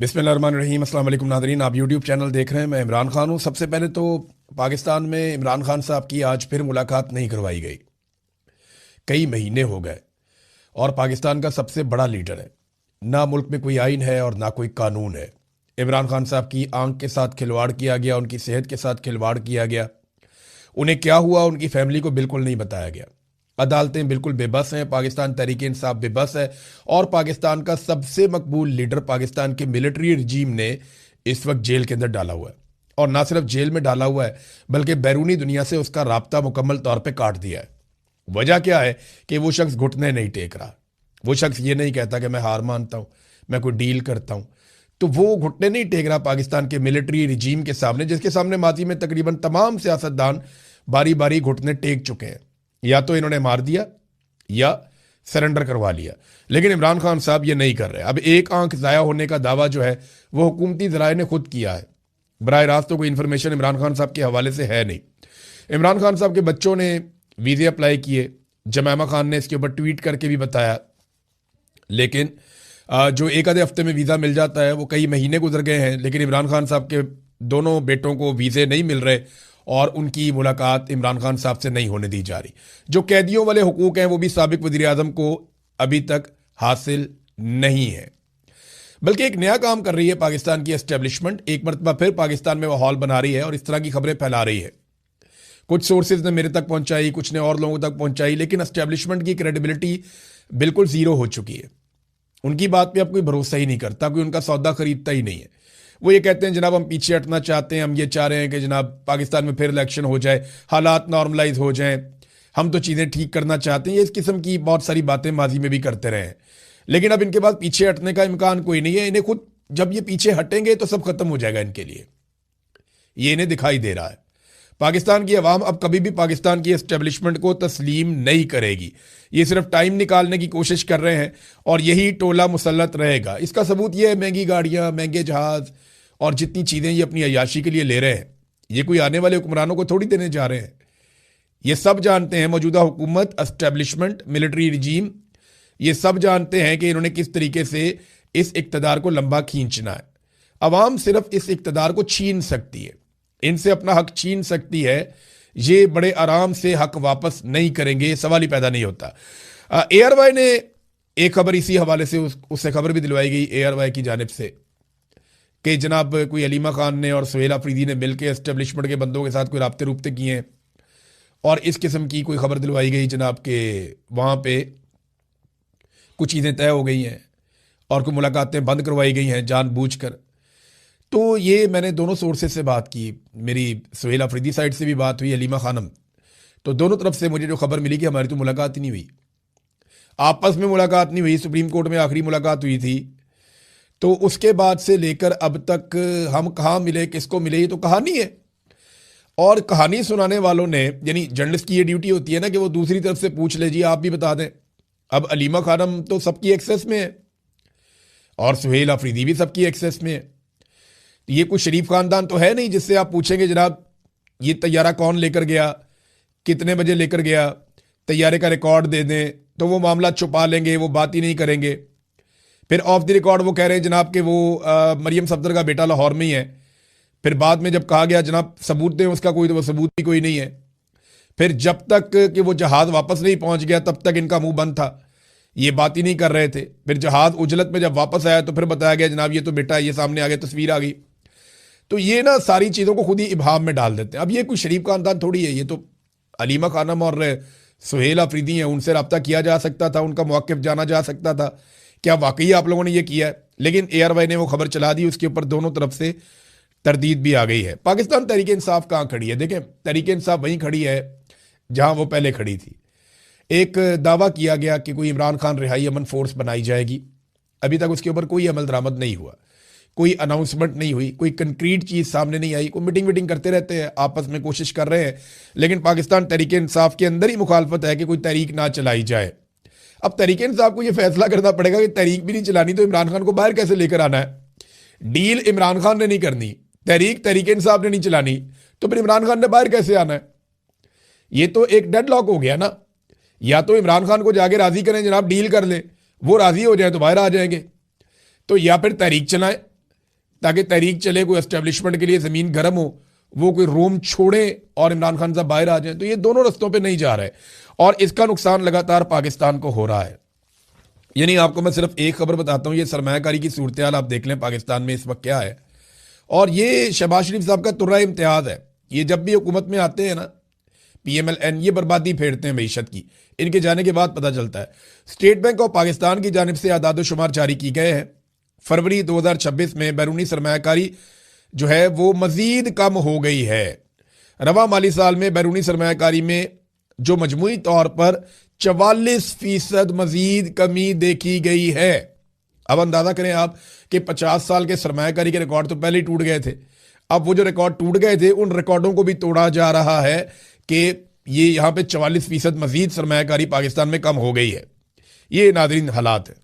बिस्मिल्लाहिर्रहमानिर्रहीम। अस्सलाम वालेकुम नाज़रीन, आप यूट्यूब चैनल देख रहे हैं। मैं इमरान खान हूँ। सबसे पहले तो पाकिस्तान में इमरान खान साहब की आज फिर मुलाकात नहीं करवाई गई। कई महीने हो गए और पाकिस्तान का सबसे बड़ा लीडर है। ना मुल्क में कोई आइन है और ना कोई कानून है। इमरान खान साहब की आंख के साथ खिलवाड़ किया गया, उनकी सेहत के साथ खिलवाड़ किया गया। उन्हें क्या हुआ उनकी फैमिली को बिल्कुल नहीं बताया गया। अदालतें बिल्कुल बेबस हैं, पाकिस्तान तहरीक इंसाफ बेबस है और पाकिस्तान का सबसे मकबूल लीडर पाकिस्तान के मिलिट्री रजीम ने इस वक्त जेल के अंदर डाला हुआ है। और ना सिर्फ जेल में डाला हुआ है बल्कि बैरूनी दुनिया से उसका राब्ता मुकम्मल तौर पे काट दिया है। वजह क्या है कि वो शख्स घुटने नहीं टेक रहा। वो शख्स ये नहीं कहता कि मैं हार मानता हूं, मैं कोई डील करता हूं। तो वो घुटने नहीं टेक रहा पाकिस्तान के मिलिट्री रिजीम के सामने, जिसके सामने माजी में तकरीबन तमाम सियासतदान बारी बारी घुटने टेक चुके हैं। या तो इन्होंने मार दिया या सरेंडर करवा लिया, लेकिन इमरान खान साहब ये नहीं कर रहे। अब एक आंख ज़ाया होने का दावा जो है वो हुकूमती ज़राए ने खुद किया है। बराह रास्त तो कोई इन्फॉर्मेशन इमरान खान साहब के हवाले से है नहीं। इमरान खान साहब के बच्चों ने वीज़े अप्लाई किए, जमैमा खान ने इसके ऊपर ट्वीट करके भी बताया, लेकिन जो एक आधे हफ्ते में वीज़ा मिल जाता है वो कई महीने गुजर गए हैं, लेकिन इमरान खान साहब के दोनों बेटों को वीज़े नहीं मिल रहे और उनकी मुलाकात इमरान खान साहब से नहीं होने दी जा रही। जो कैदियों वाले हुकूक हैं वो भी साबिक वज़ीर आज़म को अभी तक हासिल नहीं है। बल्कि एक नया काम कर रही है पाकिस्तान की एस्टेब्लिशमेंट। एक मरतबा फिर पाकिस्तान में माहौल बना रही है और इस तरह की खबरें फैला रही है। कुछ सोर्सेज ने मेरे तक पहुंचाई, कुछ ने और लोगों तक पहुंचाई, लेकिन एस्टेब्लिशमेंट की क्रेडिबिलिटी बिल्कुल ज़ीरो हो चुकी है। उनकी बात पे अब कोई भरोसा ही नहीं करता, कोई उनका सौदा खरीदता ही नहीं है। वो ये कहते हैं जनाब हम पीछे हटना चाहते हैं, हम ये चाह रहे हैं कि जनाब पाकिस्तान में फिर इलेक्शन हो जाए, हालात नॉर्मलाइज हो जाएं, हम तो चीज़ें ठीक करना चाहते हैं। ये इस किस्म की बहुत सारी बातें माजी में भी करते रहे हैं, लेकिन अब इनके पास पीछे हटने का इम्कान कोई नहीं है। इन्हें खुद जब ये पीछे हटेंगे तो सब खत्म हो जाएगा इनके लिए, ये इन्हें दिखाई दे रहा है। पाकिस्तान की अवाम अब कभी भी पाकिस्तान की एस्टेब्लिशमेंट को तस्लीम नहीं करेगी। ये सिर्फ टाइम निकालने की कोशिश कर रहे हैं और यही टोला मुसल्लत रहेगा। इसका सबूत ये है महंगी गाड़ियां, महंगे जहाज और जितनी चीज़ें ये अपनी अयाशी के लिए ले रहे हैं, ये कोई आने वाले हुक्मरानों को थोड़ी देने जा रहे हैं। ये सब जानते हैं, मौजूदा हुकूमत, एस्टेब्लिशमेंट, मिलिट्री रिजीम, ये सब जानते हैं कि इन्होंने किस तरीके से इस इक्तदार को लंबा खींचना है। अवाम सिर्फ इस इक्तदार को छीन सकती है, इनसे अपना हक छीन सकती है। ये बड़े आराम से हक वापस नहीं करेंगे, सवाल ही पैदा नहीं होता। एआरवाई ने एक खबर इसी हवाले से उससे खबर भी दिलवाई गई एआरवाई की जानिब से कि जनाब कोई अलीमा खान ने और सुहेल अफरीदी ने मिलकर एस्टेब्लिशमेंट के बंदों के साथ कोई राब्ते रूबते किए हैं और इस किस्म की कोई खबर दिलवाई गई जनाब के वहाँ पे कुछ चीज़ें तय हो गई हैं और कोई मुलाकातें बंद करवाई गई हैं जानबूझकर। तो ये मैंने दोनों सोर्सेज से बात की, मेरी सुहेल अफरीदी साइड से भी बात हुई, अलीमा खानम, तो दोनों तरफ से मुझे जो खबर मिली कि हमारी तो मुलाकात ही नहीं हुई, आपस में मुलाकात नहीं हुई। सुप्रीम कोर्ट में आखिरी मुलाकात हुई थी, तो उसके बाद से लेकर अब तक हम कहाँ मिले, किसको मिले, ये तो कहानी है। और कहानी सुनाने वालों ने, यानी जर्नलिस्ट की ये ड्यूटी होती है ना कि वो दूसरी तरफ से पूछ ले, जी आप भी बता दें। अब अलीमा खानम तो सबकी एक्सेस में है और सुहेल अफरीदी भी सबकी एक्सेस में है। ये कुछ शरीफ खानदान तो है नहीं जिससे आप पूछेंगे जनाब ये तैयारा कौन लेकर गया, कितने बजे लेकर गया, तैयारे का रिकॉर्ड दे दें, तो वो मामला छुपा लेंगे, वो बात ही नहीं करेंगे। फिर ऑफ द रिकॉर्ड वो कह रहे हैं जनाब कि वो मरियम सफदर का बेटा लाहौर में ही है। फिर बाद में जब कहा गया जनाब सबूत दें उसका, कोई तो वो सबूत भी कोई नहीं है। फिर जब तक कि वो जहाज़ वापस नहीं पहुंच गया तब तक इनका मुंह बंद था, ये बात ही नहीं कर रहे थे। फिर जहाज़ उजलत में जब वापस आया तो फिर बताया गया जनाब ये तो बेटा है, ये सामने आ गया, तस्वीर आ गई। तो ये ना सारी चीज़ों को खुद ही इबाम में डाल देते हैं। अब ये कोई शरीफ खानदान थोड़ी है, ये तो अलीमा खानम और सुहेल अफरीदी हैं, उनसे रब्ता किया जा सकता था, उनका मौक़िफ़ जाना जा सकता था, क्या वाकई आप लोगों ने ये किया है। लेकिन एआरवाई ने वो खबर चला दी, उसके ऊपर दोनों तरफ से तरदीद भी आ गई है। पाकिस्तान तहरीक इंसाफ कहाँ खड़ी है? देखें, तहरीक इंसाफ वहीं खड़ी है जहाँ वो पहले खड़ी थी। एक दावा किया गया कि कोई इमरान खान रिहाई अमन फोर्स बनाई जाएगी, अभी तक उसके ऊपर कोई अमल दरामद नहीं हुआ, कोई अनाउंसमेंट नहीं हुई, कोई कंक्रीट चीज़ सामने नहीं आई। कोई मीटिंग करते रहते हैं, आपस में कोशिश कर रहे हैं, लेकिन पाकिस्तान तहरीक इंसाफ के अंदर ही मुखालफत है कि कोई तहरीक ना चलाई जाए। अब तहरीक इंसाफ को यह फैसला करना पड़ेगा कि तहरीक भी नहीं चलानी तो इमरान खान को बाहर कैसे लेकर आना है। डील इमरान खान ने नहीं करनी, तहरीक इंसाफ ने नहीं चलानी, तो फिर इमरान खान ने बाहर कैसे आना है? ये तो एक डेडलॉक हो गया ना। या तो इमरान खान को जाके राजी करें जनाब डील कर ले, वो राजी हो जाए तो बाहर आ जाएंगे, तो या फिर तहरीक चलाएं ताकि तहरीक चले, कोई एस्टेब्लिशमेंट के लिए ज़मीन गर्म हो, वो कोई रोम छोड़े और इमरान खान साहब बाहर आ जाएं। तो ये दोनों रस्तों पे नहीं जा रहे और इसका नुकसान लगातार पाकिस्तान को हो रहा है। यानी आपको मैं सिर्फ एक खबर बताता हूँ, ये सरमायाकारी की सूरत हाल आप देख लें पाकिस्तान में इस वक्त क्या है। और ये शहबाज शरीफ साहब का तुर्रा इम्तियाज है। ये जब भी हुकूमत में आते हैं ना, PMLN, ये बर्बादी फेरते हैं मईशत की। इनके जाने के बाद पता चलता है। स्टेट बैंक ऑफ पाकिस्तान की जानिब से आदाद शुमार जारी की गए हैं। फरवरी 2026 में बैरूनी सरमायाकारी जो है वो मजीद कम हो गई है। रवा माली साल में बैरूनी सरमायाकारी में जो मजमूई तौर पर 44% मजीद कमी देखी गई है। अब अंदाजा करें आप कि 50 साल के सरमायाकारी के रिकॉर्ड तो पहले ही टूट गए थे। अब वो जो रिकॉर्ड टूट गए थे उन रिकॉर्डों को भी तोड़ा जा रहा है कि ये यहां पे 44% मजीद सरमायाकारी पाकिस्तान में कम हो गई है। ये नाज़रीन हालात है।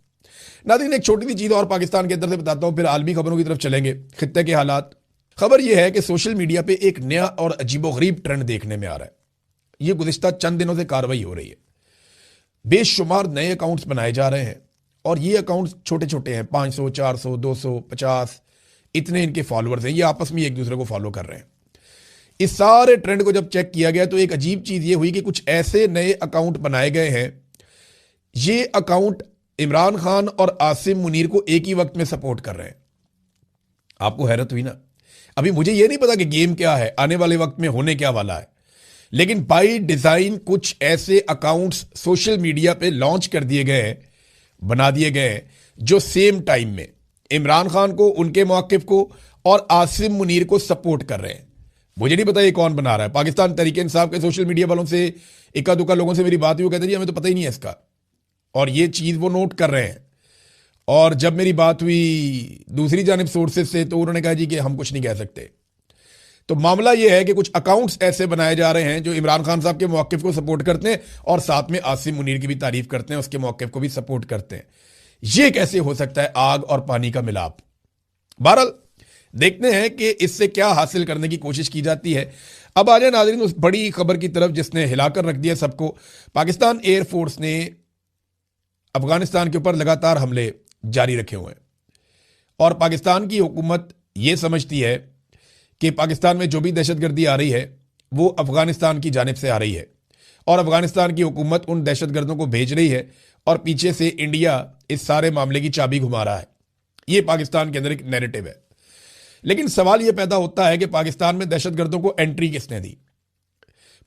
नाज़रीन एक छोटी सी चीज़ और पाकिस्तान के अंदर से बताता हूं, फिर आलमी खबरों की तरफ चलेंगे। खित्ते के हालात। खबर यह है कि सोशल मीडिया पे एक नया और अजीबोगरीब ट्रेंड देखने में आ रहा है। ये गुज़िश्ता चंद दिनों से कार्रवाई हो रही है। बेशुमार नए अकाउंट्स बनाए जा रहे हैं और ये अकाउंट्स छोटे छोटे हैं, 500, 400, 200, 50, इतने इनके फॉलोअर्स हैं। ये आपस में एक दूसरे को फॉलो कर रहे हैं। इस सारे ट्रेंड को जब चेक किया गया तो एक अजीब चीज ये हुई कि कुछ ऐसे नए अकाउंट बनाए गए हैं, ये अकाउंट इमरान खान और आसिम मुनीर को एक ही वक्त में सपोर्ट कर रहे हैं। आपको हैरत हुई ना? अभी मुझे ये नहीं पता कि गेम क्या है, आने वाले वक्त में होने क्या वाला है, लेकिन बाय डिजाइन कुछ ऐसे अकाउंट्स सोशल मीडिया पे लॉन्च कर दिए गए हैं, बना दिए गए हैं, जो सेम टाइम में इमरान खान को, उनके मौक़िफ़ को और आसिम मुनीर को सपोर्ट कर रहे हैं। मुझे नहीं पता ये कौन बना रहा है। पाकिस्तान तहरीक इंसाफ के सोशल मीडिया वालों से, इक्का दुक्का लोगों से मेरी बात हुई, वो कहते हैं हमें तो पता ही नहीं है इसका, और ये चीज़ वो नोट कर रहे हैं। और जब मेरी बात हुई दूसरी जानिब सोर्सेज से तो उन्होंने कहा जी कि हम कुछ नहीं कह सकते। तो मामला ये है कि कुछ अकाउंट्स ऐसे बनाए जा रहे हैं जो इमरान खान साहब के मौक़िफ़ को सपोर्ट करते हैं और साथ में आसिम मुनीर की भी तारीफ करते हैं, उसके मौक़िफ़ को भी सपोर्ट करते हैं। ये कैसे हो सकता है? आग और पानी का मिलाप। बहरहाल देखते हैं कि इससे क्या हासिल करने की कोशिश की जाती है। अब आ जाए नाज़रीन उस बड़ी खबर की तरफ जिसने हिलाकर रख दिया सबको। पाकिस्तान एयरफोर्स ने अफगानिस्तान के ऊपर लगातार हमले जारी रखे हुए हैं और पाकिस्तान की हुकूमत ये समझती है कि पाकिस्तान में जो भी दहशतगर्दी आ रही है वो अफगानिस्तान की जानिब से आ रही है और अफगानिस्तान की हुकूमत उन दहशतगर्दों को भेज रही है और पीछे से इंडिया इस सारे मामले की चाबी घुमा रहा है। ये पाकिस्तान के अंदर एक नैरेटिव है। लेकिन सवाल यह पैदा होता है कि पाकिस्तान में दहशतगर्दों को एंट्री किसने दी?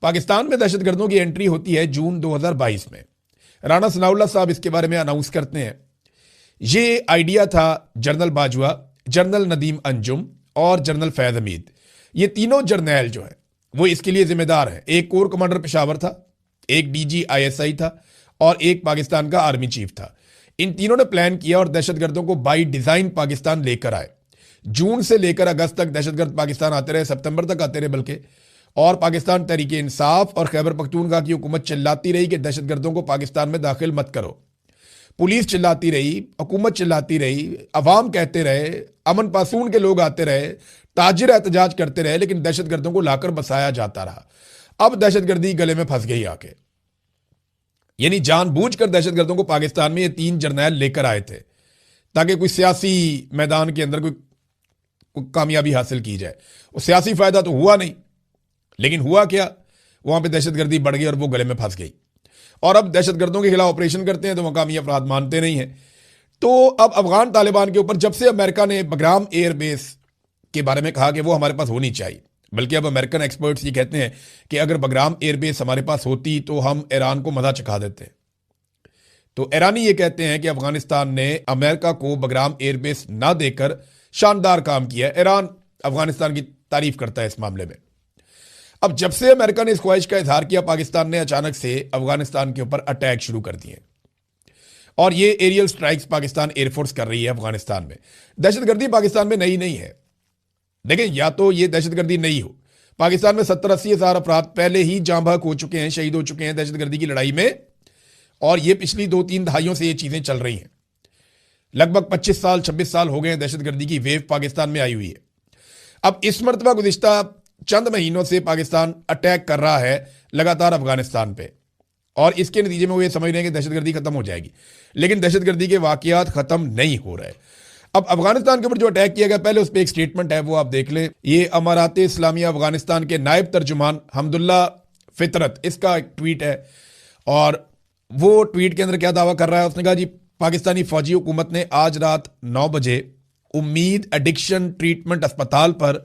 पाकिस्तान में दहशतगर्दों की एंट्री होती है जून 2022 में। राणा सनाउल्लाह साहब इसके बारे में अनाउंस करते हैं। ये आइडिया था जनरल बाजवा, जनरल नदीम अंजुम और जनरल फैज हमीद। ये तीनों जर्नैल जो है वो इसके लिए जिम्मेदार हैं। एक कोर कमांडर पेशावर था, एक DG ISI था और एक पाकिस्तान का आर्मी चीफ था। इन तीनों ने प्लान किया और दहशतगर्दों को बाई डिजाइन पाकिस्तान लेकर आए। जून से लेकर अगस्त तक दहशतगर्द पाकिस्तान आते रहे, सितंबर तक आते रहे बल्कि, और पाकिस्तान तहरीक इंसाफ और खैबर पख्तूनख्वा की हुकूमत चिल्लाती रही कि दहशतगर्दों को पाकिस्तान में दाखिल मत करो। पुलिस चिल्लाती रही, हुकूमत चिल्लाती रही, अवाम कहते रहे, अमन पासून के लोग आते रहे, ताजिर एहतजाज करते रहे, लेकिन दहशतगर्दों को लाकर बसाया जाता रहा। अब दहशतगर्दी गले में फंस गई आके। यानी जानबूझकर दहशतगर्दों को पाकिस्तान में ये तीन जर्नैल लेकर आए थे ताकि कोई सियासी मैदान के अंदर कोई कामयाबी हासिल की जाए। वो सियासी फायदा तो हुआ नहीं, लेकिन हुआ क्या, वहां पे दहशतगर्दी बढ़ गई और वो गले में फंस गई। और अब दहशतगर्दों के खिलाफ ऑपरेशन करते हैं तो मकामी अफराद मानते नहीं हैं। तो अब अफगान तालिबान के ऊपर जब से अमेरिका ने बगराम एयरबेस के बारे में कहा कि वो हमारे पास होनी चाहिए, बल्कि अब अमेरिकन एक्सपर्ट्स ये कहते हैं कि अगर बगराम एयरबेस हमारे पास होती तो हम ईरान को मजा चखा देते। तो ईरानी ये कहते हैं कि अफगानिस्तान ने अमेरिका को बगराम एयरबेस ना देकर शानदार काम किया। ईरान अफगानिस्तान की तारीफ करता है इस मामले में। अब जब से अमेरिका ने इस ख्वाहिश का इजहार किया, पाकिस्तान ने अचानक से अफगानिस्तान के ऊपर अटैक शुरू कर दिए और ये एरियल स्ट्राइक्स पाकिस्तान एयरफोर्स कर रही है अफगानिस्तान में। दहशतगर्दी पाकिस्तान में नई नहीं है। देखिए, या तो ये दहशतगर्दी नहीं हो, पाकिस्तान में 70-80 हज़ार अफराद पहले ही जाँ बहक हो चुके हैं, शहीद हो चुके हैं दहशतगर्दी की लड़ाई में, और ये पिछली 2-3 दहाइयों से ये चीजें चल रही हैं। लगभग 25 साल 26 साल हो गए दहशतगर्दी की वेव पाकिस्तान में आई हुई है। अब इस मरतबा गुज़िश्ता चंद महीनों से पाकिस्तान अटैक कर रहा है लगातार अफगानिस्तान पे, और इसके नतीजे में वो ये समझ रहे हैं कि दहशतगर्दी खत्म हो जाएगी, लेकिन दहशतगर्दी के वाकयात खत्म नहीं हो रहे। अब अफगानिस्तान के ऊपर जो अटैक किया गया, पहले उस पर एक स्टेटमेंट है, वो आप देख लें। ये अमारात इस्लामिया अफगानिस्तान के नायब तर्जुमान हमदुल्ला फितरत, इसका एक ट्वीट है। और वो ट्वीट के अंदर क्या दावा कर रहा है, उसने कहा जी पाकिस्तानी फौजी हुकूमत ने आज रात 9 बजे उम्मीद एडिक्शन ट्रीटमेंट अस्पताल पर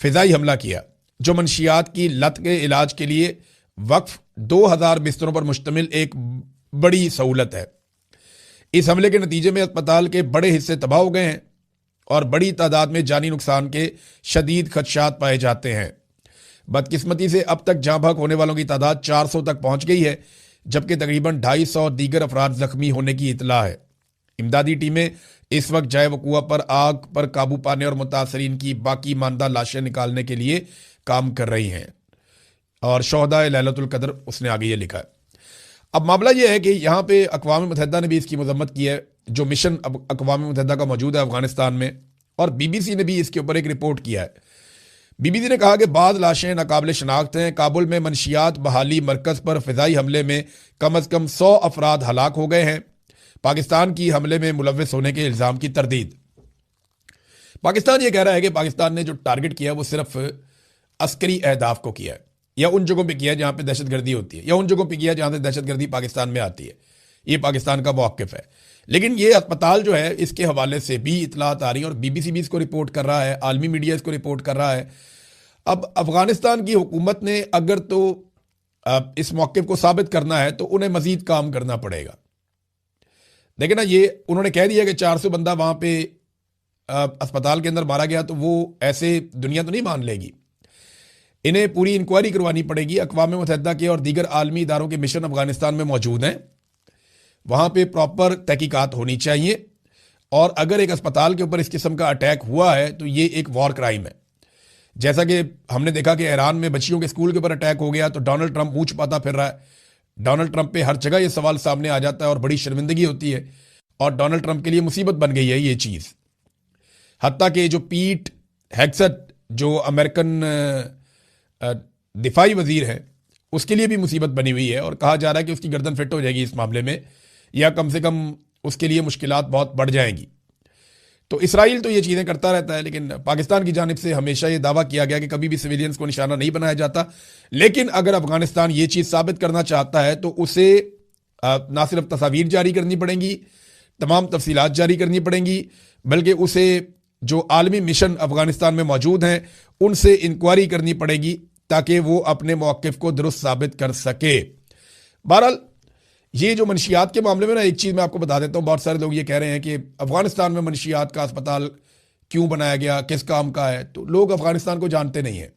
फिजाई हमला किया, जो मनशियात की लत के इलाज के लिए वक्फ 2000 बिस्तरों पर मुश्तमिल एक बड़ी सहूलत है। इस हमले के नतीजे में अस्पताल के बड़े हिस्से तबाह हो गए हैं और बड़ी तादाद में जानी नुकसान के शदीद खदशात पाए जाते हैं। बदकिस्मती से अब तक जाँ भाग होने वालों की तादाद 400 तक पहुंच गई है, जबकि तकरीबन 250 दीगर अफराद जख्मी होने की इतला है। इमदादी टीमें इस वक्त जाए वकुआ पर आग पर काबू पाने और मुतासरीन की बाकी मानदा लाशें निकालने के लिए काम कर रही हैं। और शोहदा लैलतुल कदर, उसने आगे ये लिखा है। अब मामला ये है कि यहाँ पे अक़वाम मुत्तहिदा ने भी इसकी मजम्मत की है, जो मिशन अक़वाम मुत्तहिदा का मौजूद है अफगानिस्तान में, और BBC ने भी इसके ऊपर एक रिपोर्ट किया है। BBC ने कहा कि बाद लाशें नाकाबिल शनाख्त हैं। काबुल में मनशियात बहाली मरकज़ पर फ़िज़ाई हमले में कम अज़ कम 100 अफराद हलाक हो गए हैं। पाकिस्तान की हमले में मुलव्विस होने के इल्ज़ाम की तरदीद। पाकिस्तान ये कह रहा है कि पाकिस्तान ने जो टारगेट किया वो सिर्फ अस्करी अहदाफ को किया है, या उन जगहों पे किया है जहाँ पे दहशतगर्दी होती है, या उन जगहों पे किया है जहाँ से दहशतगर्दी पाकिस्तान में आती है। ये पाकिस्तान का मौक़िफ़ है। लेकिन ये अस्पताल जो है, इसके हवाले से भी इतलात आ रही है और BBC भी इसको रिपोर्ट कर रहा है, आलमी मीडिया इसको रिपोर्ट कर रहा है। अब अफगानिस्तान की हुकूमत ने अगर तो इस मौक़िफ़ को साबित करना है तो उन्हें मज़ीद काम करना पड़ेगा। देखिए ना, ये उन्होंने कह दिया कि 400 बंदा वहाँ पे अस्पताल के अंदर मारा गया, तो वो ऐसे दुनिया तो नहीं मान लेगी। इन्हें पूरी इंक्वायरी करवानी पड़ेगी। अक़वाम मुत्तहिदा के और दीगर आलमी इदारों के मिशन अफगानिस्तान में मौजूद हैं, वहाँ पे प्रॉपर तहकीकात होनी चाहिए। और अगर एक अस्पताल के ऊपर इस किस्म का अटैक हुआ है तो ये एक वॉर क्राइम है। जैसा कि हमने देखा कि ईरान में बच्चियों के स्कूल के ऊपर अटैक हो गया तो डोनाल्ड ट्रंप मुँह छुपाता फिर रहा है। डोनाल्ड ट्रंप पे हर जगह ये सवाल सामने आ जाता है और बड़ी शर्मिंदगी होती है, और डोनाल्ड ट्रंप के लिए मुसीबत बन गई है ये चीज़। हत्ता कि जो पीट हेग्सेट, जो अमेरिकन दिफाई वजीर है, उसके लिए भी मुसीबत बनी हुई है, और कहा जा रहा है कि उसकी गर्दन फिट हो जाएगी इस मामले में, या कम से कम उसके लिए मुश्किलात बहुत बढ़ जाएंगी। तो इसराइल तो ये चीज़ें करता रहता है, लेकिन पाकिस्तान की जानिब से हमेशा ये दावा किया गया कि कभी भी सिविलियंस को निशाना नहीं बनाया जाता। लेकिन अगर अफगानिस्तान ये चीज़ साबित करना चाहता है तो उसे ना सिर्फ तस्वीर जारी करनी पड़ेंगी, तमाम तफसीलात जारी करनी पड़ेंगी, बल्कि उसे जो आलमी मिशन अफगानिस्तान में मौजूद हैं उनसे इंक्वायरी करनी पड़ेगी ताकि वो अपने मौक़िफ़ को दुरुस्त साबित कर सके। बहरहाल ये जो मनशियात के मामले में ना, एक चीज़ मैं आपको बता देता हूँ, बहुत सारे लोग ये कह रहे हैं कि अफगानिस्तान में मनशियात का अस्पताल क्यों बनाया गया, किस काम का है। तो लोग अफगानिस्तान को जानते नहीं हैं,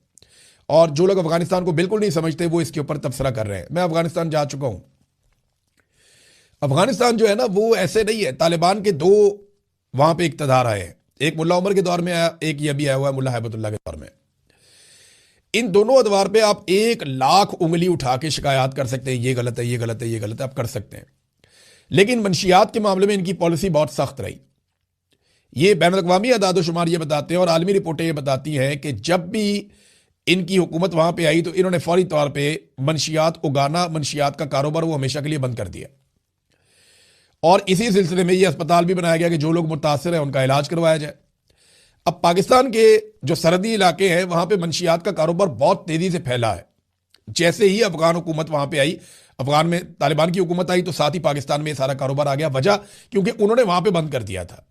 और जो लोग अफगानिस्तान को बिल्कुल नहीं समझते वो इसके ऊपर तबसरा कर रहे हैं। मैं अफगानिस्तान जा चुका हूँ। अफगानिस्तान जो है ना, वो ऐसे नहीं है। तालिबान के 2 वहाँ पे इक़्तिदार आए हैं, एक मुल्ला उमर के दौर में आया, एक ये भी आया हुआ है मुल्ला हैबतुल्लाह के दौर में। इन दोनों अदवार पे आप 1 लाख उंगली उठा के शिकायत कर सकते हैं, ये गलत है, ये गलत है, ये गलत है, आप कर सकते हैं। लेकिन मंशियात के मामले में इनकी पॉलिसी बहुत सख्त रही। ये बैनुल-अक़वामी अदाद-ओ-शुमार ये बताते हैं और आलमी रिपोर्टें ये बताती हैं कि जब भी इनकी हुकूमत वहाँ पे आई तो इन्होंने फौरी तौर पे मंशियात उगाना, मंशियात का कारोबार वो हमेशा के लिए बंद कर दिया। और इसी सिलसिले में ये अस्पताल भी बनाया गया कि जो लोग मुतासिर हैं उनका इलाज करवाया जाए। अब पाकिस्तान के जो सरहदी इलाके हैं वहाँ पे मंशियात का कारोबार बहुत तेज़ी से फैला है। जैसे ही अफगान हुकूमत वहाँ पे आई, अफगान में तालिबान की हुकूमत आई, तो साथ ही पाकिस्तान में सारा कारोबार आ गया। वजह क्योंकि उन्होंने वहाँ पे बंद कर दिया था।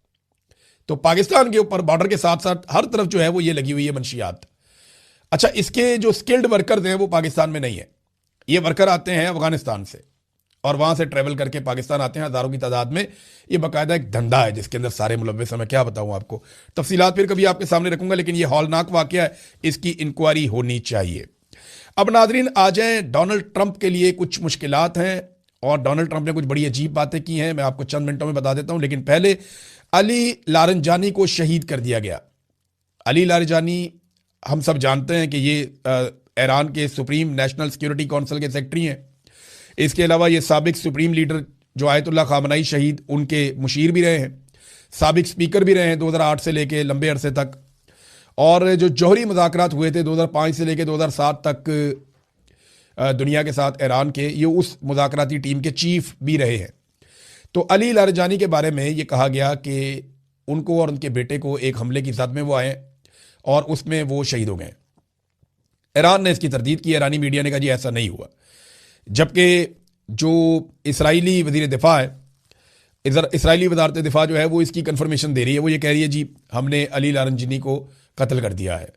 तो पाकिस्तान के ऊपर बॉर्डर के साथ साथ हर तरफ जो है वो ये लगी हुई है मंशियात। अच्छा, इसके जो स्किल्ड वर्कर्स हैं वो पाकिस्तान में नहीं है। ये वर्कर आते हैं अफगानिस्तान से और वहाँ से ट्रैवल करके पाकिस्तान आते हैं हज़ारों की तादाद में। ये बाकायदा एक धंधा है जिसके अंदर सारे मुलव्विस हैं। मैं क्या बताऊँ आपको, तफसीलात फिर कभी आपके सामने रखूँगा, लेकिन ये हौलनाक वाक़या है, इसकी इंक्वायरी होनी चाहिए। अब नाज़रीन आ जाएँ, डोनाल्ड ट्रंप के लिए कुछ मुश्किलात हैं और डोनाल्ड ट्रंप ने कुछ बड़ी अजीब बातें की हैं। मैं आपको चंद मिनटों में बता देता हूँ, लेकिन पहले अली लारंजानी को शहीद कर दिया गया। अली लारंजानी हम सब जानते हैं कि ये ईरान के सुप्रीम नेशनल सिक्योरिटी काउंसिल के सेक्रेटरी हैं। इसके अलावा ये साबिक सुप्रीम लीडर जो आयतुल्लाह खामनाई शहीद, उनके मुशीर भी रहे हैं, साबिक स्पीकर भी रहे हैं 2008 से लेके लंबे अरसे तक। और जो जौहरी मुज़ाकरात हुए थे 2005 से लेके 2007 तक दुनिया के साथ ईरान के, ये उस मुज़ाकराती टीम के चीफ भी रहे हैं। तो अली लारंजानी के बारे में ये कहा गया कि उनको और उनके बेटे को एक हमले की जद में वो आए और उसमें वो शहीद हो गए। ईरान ने इसकी तरदीद की, ईरानी मीडिया ने कहा जी ऐसा नहीं हुआ, जबकि जो इसराइली वजीर दिफा है, इसराइली वजारत दिफा जो है वो इसकी कंफर्मेशन दे रही है। वो ये कह रही है जी हमने अली लारंजनी को कत्ल कर दिया है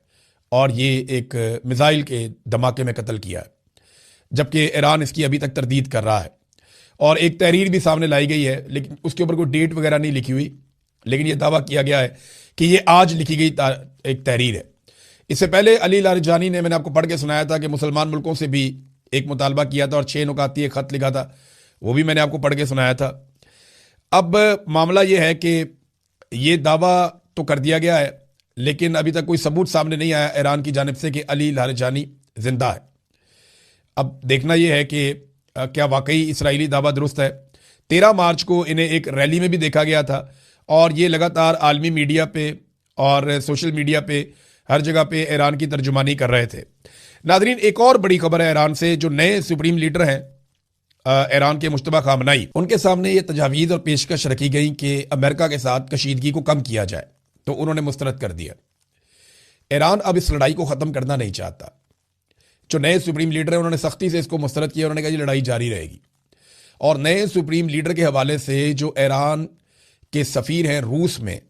और ये एक मिसाइल के धमाके में कत्ल किया है, जबकि ईरान इसकी अभी तक तरदीद कर रहा है। और एक तहरीर भी सामने लाई गई है, लेकिन उसके ऊपर कोई डेट वगैरह नहीं लिखी हुई, लेकिन ये दावा किया गया है कि ये आज लिखी गई एक तहरीर है। इससे पहले अली लारंजनी ने, मैंने आपको पढ़ के सुनाया था कि मुसलमान मुल्कों से भी एक मुतालबा किया था और 6 नुकाती एक खत लिखा था, वो भी मैंने आपको पढ़ के सुनाया था। अब मामला ये है कि ये दावा तो कर दिया गया है, लेकिन अभी तक कोई सबूत सामने नहीं आया ईरान की जानिब से कि अली लारंजनी जिंदा है। अब देखना यह है कि क्या वाकई इसराइली दावा दुरुस्त है। 13 मार्च को इन्हें एक रैली में भी देखा गया था और ये लगातार आलमी मीडिया पे और सोशल मीडिया पे हर जगह पे ईरान की तर्जुमानी कर रहे थे। नादरीन, एक और बड़ी खबर है ईरान से। जो नए सुप्रीम लीडर हैं ईरान के मुश्तबा खामनाई, उनके सामने ये तजावीज़ और पेशकश रखी गई कि अमेरिका के साथ कशीदगी को कम किया जाए, तो उन्होंने मुस्तरद कर दिया। ईरान अब इस लड़ाई को ख़त्म करना नहीं चाहता। जो नए सुप्रीम लीडर हैं उन्होंने सख्ती से इसको मुस्तरद किया, उन्होंने कहा ये लड़ाई जारी रहेगी। और नए सुप्रीम लीडर के हवाले से जो ईरान के सफ़ीर हैं रूस में,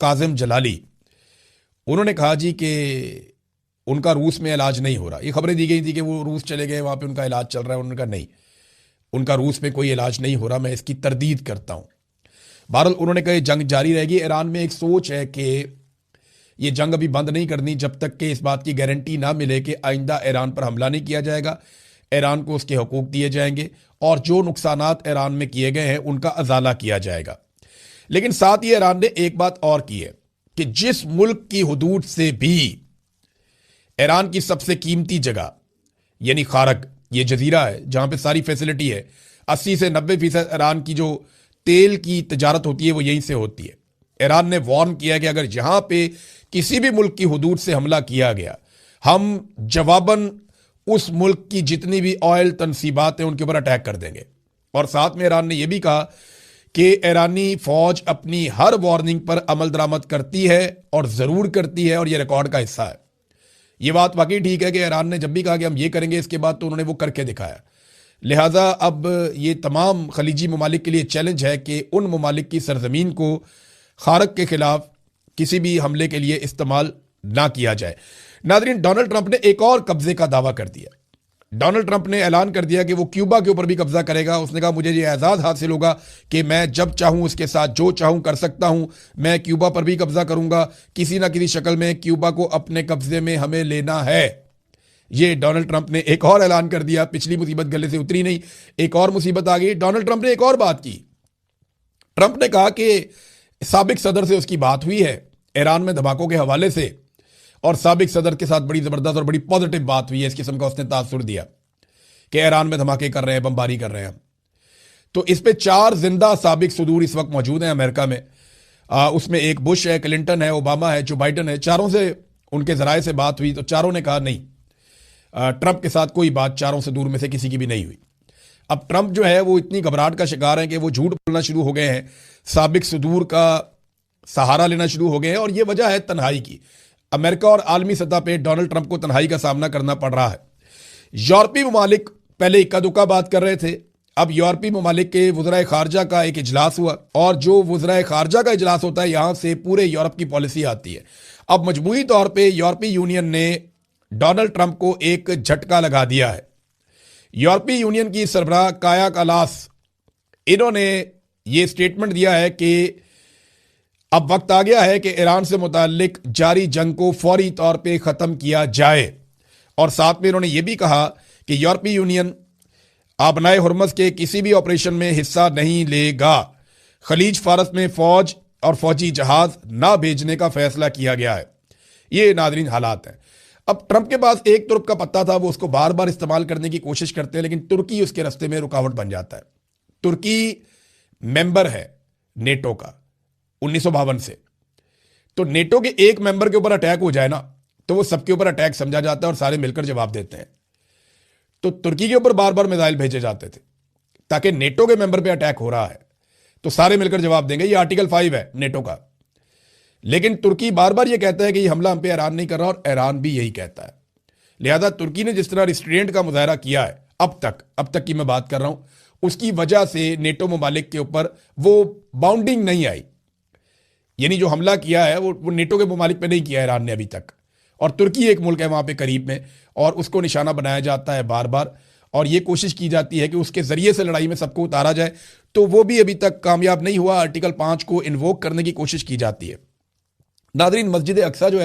काजिम जलाली, उन्होंने कहा जी कि उनका रूस में इलाज नहीं हो रहा। ये खबरें दी गई थी कि वो रूस चले गए, वहाँ पे उनका इलाज चल रहा है। उन्होंने कहा नहीं, उनका रूस में कोई इलाज नहीं हो रहा, मैं इसकी तरदीद करता हूँ। बहरहाल उन्होंने कहा जंग जारी रहेगी। ईरान में एक सोच है कि ये जंग अभी बंद नहीं करनी जब तक कि इस बात की गारंटी ना मिले कि आइंदा ईरान पर हमला नहीं किया जाएगा, ईरान को उसके हकूक दिए जाएंगे और जो नुकसानात ईरान में किए गए हैं उनका अजाला किया जाएगा। लेकिन साथ ही ईरान ने एक बात और की है कि जिस मुल्क की हुदूद से भी ईरान की सबसे कीमती जगह यानी खारक, ये जजीरा है जहां पे सारी फैसिलिटी है, 80 से 90% ईरान की जो तेल की तजारत होती है वो यहीं से होती है। ईरान ने वार्न किया कि अगर यहां पे किसी भी मुल्क की हुदूद से हमला किया गया, हम जवाबन उस मुल्क की जितनी भी ऑयल तनसीबात हैं उनके ऊपर अटैक कर देंगे। और साथ में ईरान ने यह भी कहा कि ईरानी फौज अपनी हर वार्निंग पर अमल दरामद करती है और जरूर करती है और यह रिकॉर्ड का हिस्सा है। यह बात वाकई ठीक है कि ईरान ने जब भी कहा कि हम ये करेंगे इसके बाद तो उन्होंने वो करके दिखाया। लिहाजा अब ये तमाम खलीजी ममालिक के लिए चैलेंज है कि उन ममालिक की सरजमीन को खारक के खिलाफ किसी भी हमले के लिए इस्तेमाल ना किया जाए। नादरीन, डोनाल्ड ट्रंप ने एक और कब्जे का दावा कर दिया। डोनाल्ड ट्रंप ने ऐलान कर दिया कि वो क्यूबा के ऊपर भी कब्जा करेगा। उसने कहा मुझे ये एजाज हासिल होगा कि मैं जब चाहूं उसके साथ जो चाहूं कर सकता हूं, मैं क्यूबा पर भी कब्जा करूंगा, किसी ना किसी शक्ल में क्यूबा को अपने कब्जे में हमें लेना है। ये डोनाल्ड ट्रंप ने एक और ऐलान कर दिया। पिछली मुसीबत गले से उतरी नहीं, एक और मुसीबत आ गई। डोनाल्ड ट्रंप ने एक और बात की। ट्रंप ने कहा कि साबिक सदर से उसकी बात हुई है ईरान में धमाकों के हवाले से, और साबिक सदर के साथ बड़ी जबरदस्त और बड़ी पॉजिटिव बात हुई है। इस किस्म का उसने तासुर दिया कि ईरान में धमाके कर रहे हैं, बमबारी कर रहे हैं। तो इस पे 4 जिंदा साबिक सदूर इस वक्त मौजूद हैं अमेरिका में। उसमें एक बुश है, क्लिंटन है, ओबामा है, जो बाइडन है। चारों से उनके जराये से बात हुई तो चारों ने कहा नहीं, ट्रंप के साथ कोई बात चारों से दूर में से किसी की भी नहीं हुई। अब ट्रंप जो है वो इतनी घबराहट का शिकार है कि वो झूठ बोलना शुरू हो गए हैं, साबिक सदूर का सहारा लेना शुरू हो गए हैं। और ये वजह है तन्हाई की। अमेरिका और आलमी सतह पर डोनाल्ड ट्रंप को तन्हाई का सामना करना पड़ रहा है। यूरोपीय ममालिक पहले इक्का दुक्का बात कर रहे थे, अब यूरोपीय ममालिक के वज़राए खारजा का एक इजलास हुआ, और जो वज़राए खारजा का इजलास होता है यहां से पूरे यूरोप की पॉलिसी आती है। अब मजमूई तौर पर यूरोपीय यूनियन ने डोनाल्ड ट्रंप को एक झटका लगा दिया है। यूरोपीय यूनियन की सरबराह काया कालास, इन्होंने ये स्टेटमेंट दिया है कि अब वक्त आ गया है कि ईरान से मुताल्लिक जारी जंग को फौरी तौर पे ख़त्म किया जाए। और साथ में इन्होंने ये भी कहा कि यूरोपीय यूनियन आबनाए हुर्मस के किसी भी ऑपरेशन में हिस्सा नहीं लेगा। खलीज फारस में फौज और फौजी जहाज ना भेजने का फैसला किया गया है। ये नादरीन हालात हैं। अब ट्रंप के पास एक तुर्क का पत्ता था, वो उसको बार बार इस्तेमाल करने की कोशिश करते हैं, लेकिन तुर्की उसके रास्ते में रुकावट बन जाता है। तुर्की मेंबर है नेटो का 1952 से, तो नेटो के एक मेंबर के ऊपर अटैक हो जाए ना तो वो सबके ऊपर अटैक समझा जाता है और सारे मिलकर जवाब देते हैं। तो तुर्की के ऊपर बार बार मिसाइल भेजे जाते थे ताकि नेटो के मेंबर पे अटैक हो रहा है तो सारे मिलकर जवाब देंगे। ये आर्टिकल 5 है नेटो का लेकिन तुर्की बार बार ये कहता है कि ये हमला हम पे ईरान नहीं कर रहा, और ईरान भी यही कहता है। लिहाजा तुर्की ने जिस तरह रिस्ट्रेंट का मुजाहरा किया है अब तक की मैं बात कर रहा हूं, उसकी वजह से नेटो ममालिक के ऊपर वो बाउंडिंग नहीं आई। यानी जो हमला किया है वो नेटो के ममालिक पे नहीं किया ईरान ने अभी तक, और तुर्की एक मुल्क है वहां पे करीब में, और उसको निशाना बनाया जाता है बार बार, और ये कोशिश की जाती है कि उसके जरिए से लड़ाई में सबको उतारा जाए, तो वो भी अभी तक कामयाब नहीं हुआ। आर्टिकल 5 को इन्वोक करने की कोशिश की जाती है। नादरीन, मस्जिद अक्सा जो है